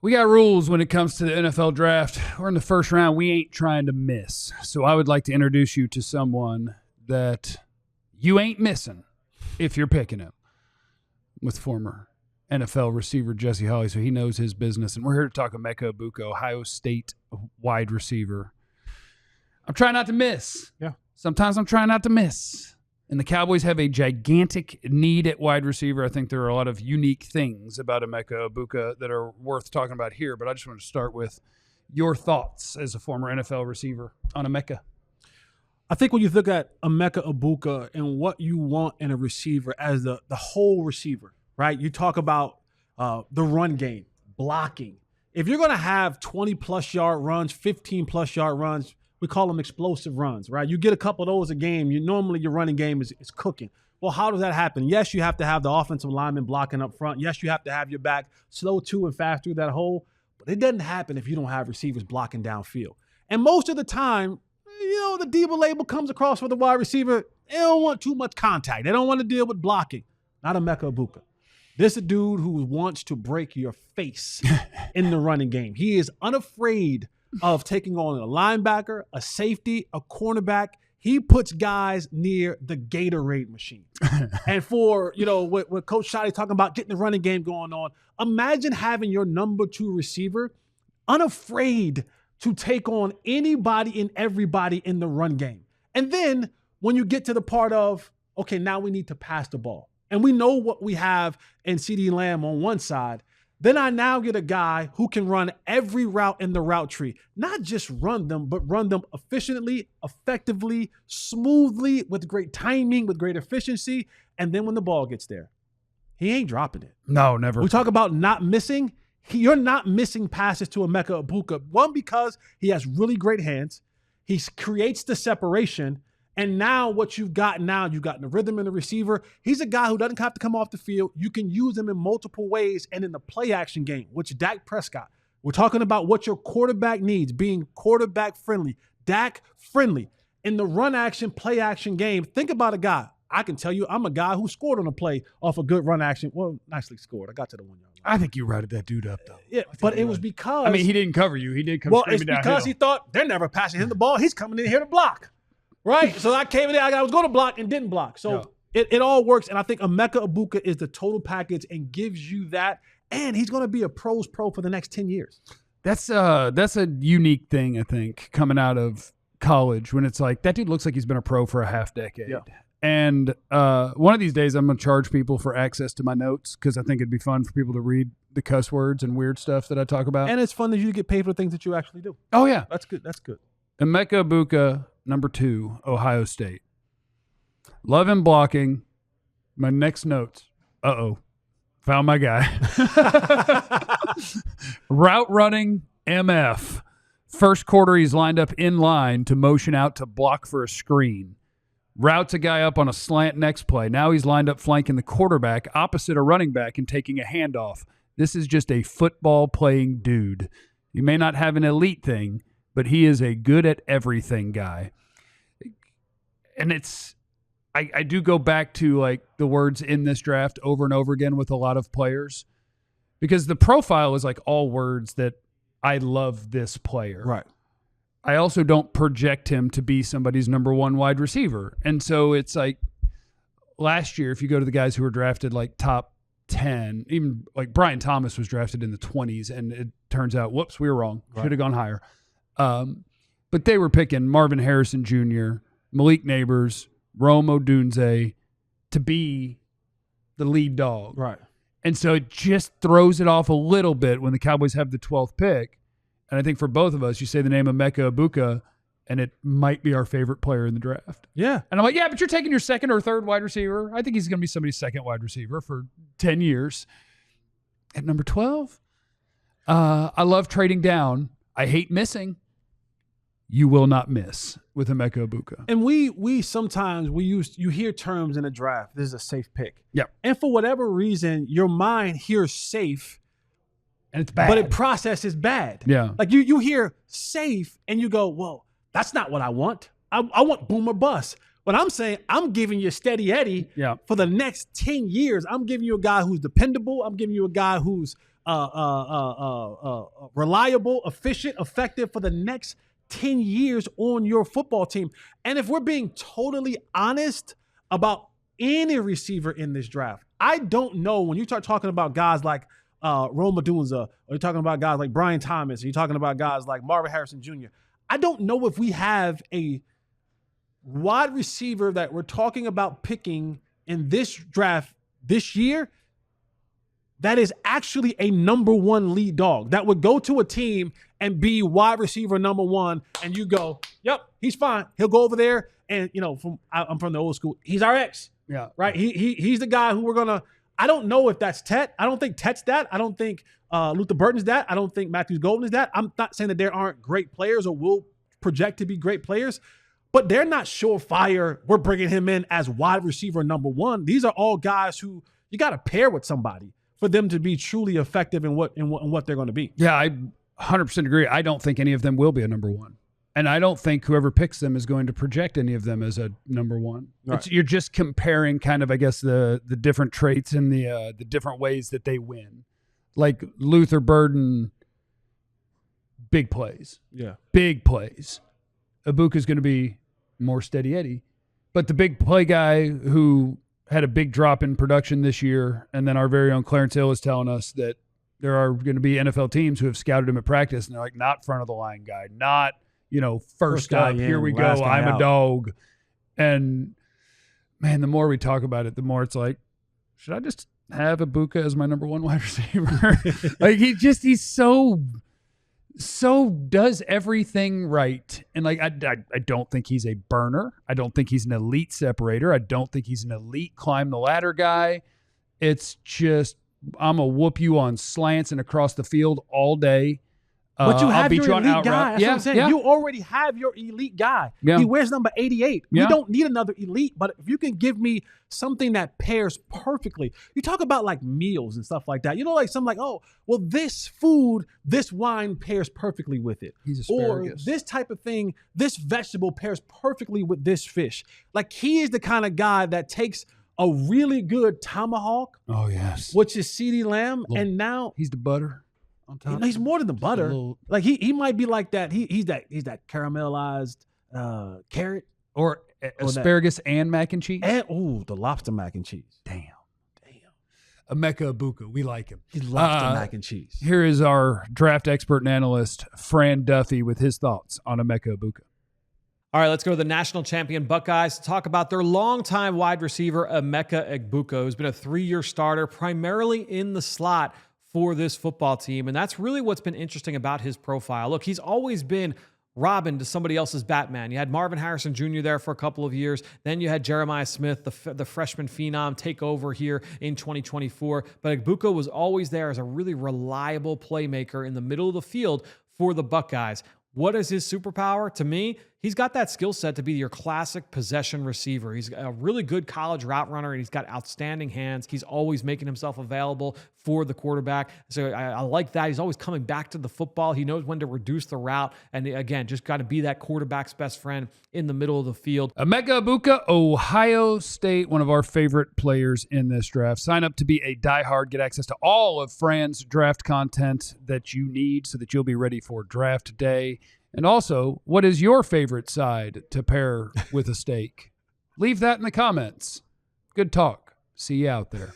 We got rules when it comes to the NFL draft. We're in the first round. We ain't trying to miss. So I would like to introduce you to someone that you ain't missing if you're picking him, with former NFL receiver Jesse Holley, so he knows his business. And we're here to talk Emka Egbuka, Ohio State wide receiver. I'm trying not to miss. Yeah. Sometimes I'm trying not to miss. And the Cowboys have a gigantic need at wide receiver. I think there are a lot of unique things about Emka Egbuka that are worth talking about here, but I just want to start with your thoughts as a former NFL receiver on Emka. I think when you look at Emka Egbuka and what you want in a receiver as the whole receiver, right? You talk about the run game, blocking. If you're going to have 20-plus yard runs, 15-plus yard runs, we call them explosive runs, right? You get a couple of those a game, normally your running game is cooking. Well, how does that happen? Yes, you have to have the offensive lineman blocking up front. Yes, you have to have your back slow to and fast through that hole. But it doesn't happen if you don't have receivers blocking downfield. And most of the time, the Diva label comes across for the wide receiver. They don't want too much contact. They don't want to deal with blocking. Not Emka Egbuka. This is a dude who wants to break your face in the running game. He is unafraid of taking on a linebacker, a safety, a cornerback. He puts guys near the Gatorade machine. And for, what Coach Shotty talking about getting the running game going on, imagine having your number 2 receiver unafraid to take on anybody and everybody in the run game. And then when you get to the part of, okay, now we need to pass the ball. And we know what we have in Ceedee Lamb on one side. Then I now get a guy who can run every route in the route tree. Not just run them, but run them efficiently, effectively, smoothly, with great timing, with great efficiency. And then when the ball gets there, he ain't dropping it. No, never. We talk about not missing. You're not missing passes to Emka Egbuka. One, because he has really great hands. He creates the separation. And now what you've got the rhythm in the receiver. He's a guy who doesn't have to come off the field. You can use him in multiple ways and in the play action game, which Dak Prescott. We're talking about what your quarterback needs, being quarterback friendly, Dak friendly. In the run action, play action game, think about a guy. I can tell you I'm a guy who scored on a play off a good run action. Well, nicely scored. I got to the 1 yard line. I think you routed that dude up, though. Yeah, but it was because... he didn't cover you. He did come screaming downhill. Well, it's because he thought they're never passing him the ball. He's coming in here to block. Right? So I came in there, I was going to block and didn't block. So it all works. And I think Emka Egbuka is the total package and gives you that. And he's going to be a pro's pro for the next 10 years. That's a unique thing, I think, coming out of college, when it's like, that dude looks like he's been a pro for a half decade. Yeah. And one of these days I'm going to charge people for access to my notes, because I think it'd be fun for people to read the cuss words and weird stuff that I talk about. And it's fun that you get paid for the things that you actually do. Oh, yeah. That's good. That's good. Emka Egbuka, number 2, Ohio State. Love him blocking. My next notes. Found my guy. Route running, MF. First quarter, he's lined up in line to motion out to block for a screen. Routes a guy up on a slant next play. Now he's lined up flanking the quarterback opposite a running back and taking a handoff. This is just a football-playing dude. You may not have an elite thing, but he is a good at everything guy. And I do go back to like the words in this draft over and over again with a lot of players, because the profile is like all words that I love this player. Right. I also don't project him to be somebody's number 1 wide receiver. And so it's like last year, if you go to the guys who were drafted like top 10, even like Brian Thomas was drafted in the 20s, and it turns out, whoops, we were wrong. Right. Should have gone higher. But they were picking Marvin Harrison Jr., Malik Neighbors, Rome Odunze to be the lead dog. Right. And so it just throws it off a little bit when the Cowboys have the 12th pick. And I think for both of us, you say the name of Emka Egbuka, and it might be our favorite player in the draft. Yeah. And I'm like, yeah, but you're taking your second or third wide receiver. I think he's going to be somebody's second wide receiver for 10 years. At number 12, I love trading down. I hate missing. You will not miss with Emka Egbuka. And we sometimes you hear terms in a draft. This is a safe pick. Yeah. And for whatever reason, your mind hears safe, and it's bad, but it processes bad. Yeah. Like you hear safe and you go, well, that's not what I want. I want boom or bust. But I'm saying I'm giving you Steady Eddie for the next 10 years. I'm giving you a guy who's dependable. I'm giving you a guy who's reliable, efficient, effective for the next 10 years on your football team. And if we're being totally honest about any receiver in this draft, I don't know when you start talking about guys like Rome Odunze, or you're talking about guys like Brian Thomas, or you're talking about guys like Marvin Harrison Jr., I don't know if we have a wide receiver that we're talking about picking in this draft this year that is actually a number one lead dog that would go to a team and be wide receiver number one, and you go, yep, he's fine. He'll go over there, and I'm from the old school. He's our ex, Yeah, right? He's the guy who we're gonna. I don't know if that's Tet. I don't think Tet's that. I don't think Luther Burton's that. I don't think Matthews Golden is that. I'm not saying that there aren't great players or will project to be great players, but they're not surefire. We're bringing him in as wide receiver number one. These are all guys who you got to pair with somebody for them to be truly effective in what they're going to be. Yeah, I 100% agree. I don't think any of them will be a number one. And I don't think whoever picks them is going to project any of them as a number one. Right. You're just comparing kind of, I guess, the different traits and the different ways that they win. Like Luther Burden, big plays. Yeah. Big plays. Egbuka is going to be more steady Eddie. But the big play guy who had a big drop in production this year, and then our very own Clarence Hill is telling us that there are going to be NFL teams who have scouted him at practice, and they're like, not front of the line guy, not, first guy up, in, here we go, last guy I'm out. a dog. And, man, the more we talk about it, the more it's like, should I just have Egbuka as my number one wide receiver? Like, he's so does everything right. And, like, I don't think he's a burner. I don't think he's an elite separator. I don't think he's an elite climb the ladder guy. It's just, I'm going to whoop you on slants and across the field all day. But you have your elite out guy. route. That's what I'm saying. Yeah. You already have your elite guy. Yeah. He wears number 88. Yeah. We don't need another elite, but if you can give me something that pairs perfectly. You talk about like meals and stuff like that. Like something like, oh, well, this food, this wine pairs perfectly with it. He's asparagus. Or this type of thing, this vegetable pairs perfectly with this fish. Like he is the kind of guy that takes a really good tomahawk. Oh, yes. Which is Ceedee Lamb. And now he's the butter. On top. He's more than the butter. Like he might be like that. He's that caramelized carrot or asparagus and mac and cheese. And the lobster mac and cheese. Damn. Emka Egbuka, we like him. He's lobster mac and cheese. Here is our draft expert and analyst Fran Duffy with his thoughts on Emka Egbuka. All right, let's go to the national champion Buckeyes to talk about their longtime wide receiver Emka Egbuka, who's been a 3-year starter primarily in the slot for this football team. And that's really what's been interesting about his profile. Look, he's always been Robin to somebody else's Batman. You had Marvin Harrison Jr. there for a couple of years. Then you had Jeremiah Smith, the freshman phenom, take over here in 2024. But Egbuka was always there as a really reliable playmaker in the middle of the field for the Buckeyes. What is his superpower? To me, he's got that skill set to be your classic possession receiver. He's a really good college route runner, and he's got outstanding hands. He's always making himself available for the quarterback. So I like that. He's always coming back to the football. He knows when to reduce the route. And again, just got to be that quarterback's best friend in the middle of the field. Emka Egbuka, Ohio State, one of our favorite players in this draft. Sign up to be a diehard. Get access to all of Fran's draft content that you need so that you'll be ready for draft day. And also, what is your favorite side to pair with a steak? Leave that in the comments. Good talk. See you out there.